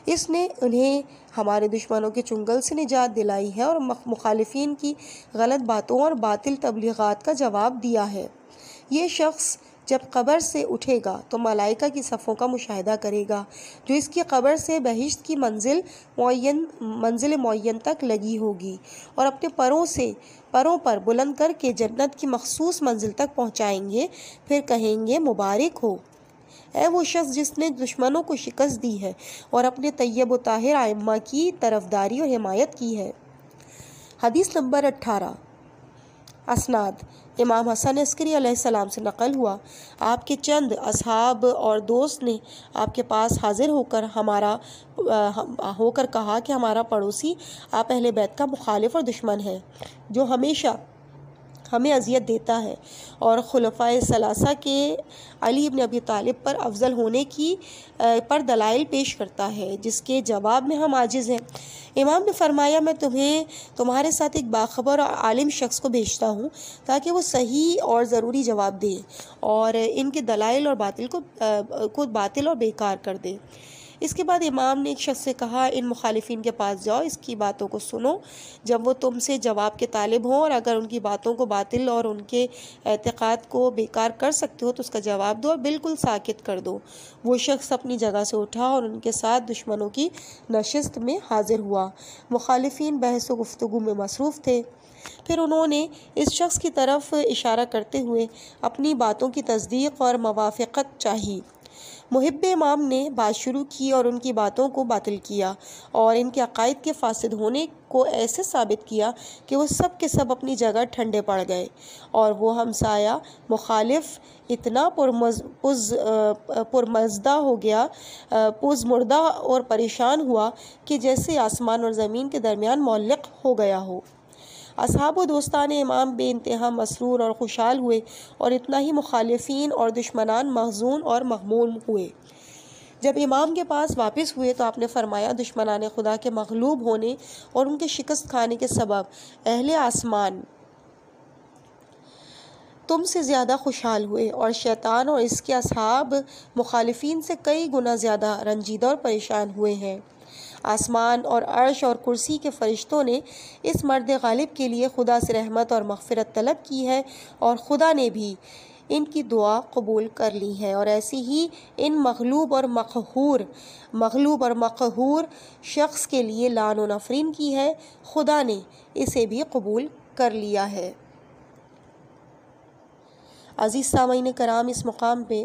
[SPEAKER 1] اس نے انہیں ہمارے دشمنوں کے چنگل سے نجات دلائی ہے اور مخالفین کی غلط باتوں اور باطل تبلیغات کا جواب دیا ہے۔ یہ شخص جب قبر سے اٹھے گا تو ملائکہ کی صفوں کا مشاہدہ کرے گا جو اس کی قبر سے بہشت کی منزل معین تک لگی ہوگی، اور اپنے پروں پر بلند کر کے جنت کی مخصوص منزل تک پہنچائیں گے، پھر کہیں گے مبارک ہو اے وہ شخص جس نے دشمنوں کو شکست دی ہے اور اپنے طیب و طاہر ائمہ کی طرفداری اور حمایت کی ہے۔ حدیث نمبر 18۔ اسناد امام حسن عسکری علیہ السلام سے نقل ہوا، آپ کے چند اصحاب اور دوست نے آپ کے پاس حاضر ہو کر کہا کہ ہمارا پڑوسی آپ اہل بیت کا مخالف اور دشمن ہے، جو ہمیشہ ہمیں اذیت دیتا ہے اور خلفائے ثلاثہ کے علی بن ابی طالب پر افضل ہونے پر دلائل پیش کرتا ہے، جس کے جواب میں ہم عاجز ہیں۔ امام نے فرمایا، میں تمہارے ساتھ ایک باخبر اور عالم شخص کو بھیجتا ہوں تاکہ وہ صحیح اور ضروری جواب دے اور ان کے دلائل اور باطل اور بیکار کر دے۔ اس کے بعد امام نے ایک شخص سے کہا، ان مخالفین کے پاس جاؤ، اس کی باتوں کو سنو، جب وہ تم سے جواب کے طالب ہوں اور اگر ان کی باتوں کو باطل اور ان کے اعتقاد کو بیکار کر سکتے ہو تو اس کا جواب دو اور بالکل ساکت کر دو۔ وہ شخص اپنی جگہ سے اٹھا اور ان کے ساتھ دشمنوں کی نشست میں حاضر ہوا۔ مخالفین بحث و گفتگو میں مصروف تھے۔ پھر انہوں نے اس شخص کی طرف اشارہ کرتے ہوئے اپنی باتوں کی تصدیق اور موافقت چاہی۔ محب امام نے بات شروع کی اور ان کی باتوں کو باطل کیا اور ان کے عقائد کے فاسد ہونے کو ایسے ثابت کیا کہ وہ سب کے سب اپنی جگہ ٹھنڈے پڑ گئے اور وہ ہمسایہ مخالف اتنا پرمردہ اور پریشان ہوا کہ جیسے آسمان اور زمین کے درمیان معلق ہو گیا ہو۔ اصحاب و دوستان امام بے انتہا مسرور اور خوشحال ہوئے اور اتنا ہی مخالفین اور دشمنان محزون اور مغموم ہوئے۔ جب امام کے پاس واپس ہوئے تو آپ نے فرمایا، دشمنان خدا کے مغلوب ہونے اور ان کے شکست کھانے کے سبب اہل آسمان تم سے زیادہ خوشحال ہوئے اور شیطان اور اس کے اصحاب مخالفین سے کئی گنا زیادہ رنجیدہ اور پریشان ہوئے ہیں۔ آسمان اور عرش اور کرسی کے فرشتوں نے اس مرد غالب کے لیے خدا سے رحمت اور مغفرت طلب کی ہے اور خدا نے بھی ان کی دعا قبول کر لی ہے، اور ایسی ہی ان مغلوب اور مقہور شخص کے لیے لعن و نفرین کی ہے، خدا نے اسے بھی قبول کر لیا ہے۔ عزیز سامعین کرام، اس مقام پہ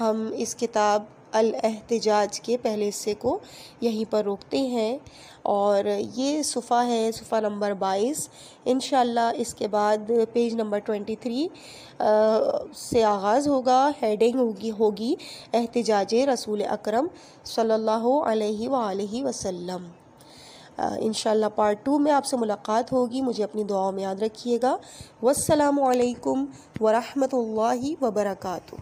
[SPEAKER 1] ہم اس کتاب الاحتجاج کے پہلے حصے کو یہیں پر روکتے ہیں، اور یہ صفحہ ہے صفحہ نمبر 22۔ انشاءاللہ اس کے بعد پیج نمبر 23 سے آغاز ہوگا، ہیڈنگ ہوگی احتجاج رسول اکرم صلی اللہ علیہ وآلہ وسلم۔ انشاءاللہ پارٹ 2 میں آپ سے ملاقات ہوگی۔ مجھے اپنی دعاؤں میں یاد رکھیے گا۔ والسلام علیکم ورحمۃ اللہ وبرکاتہ۔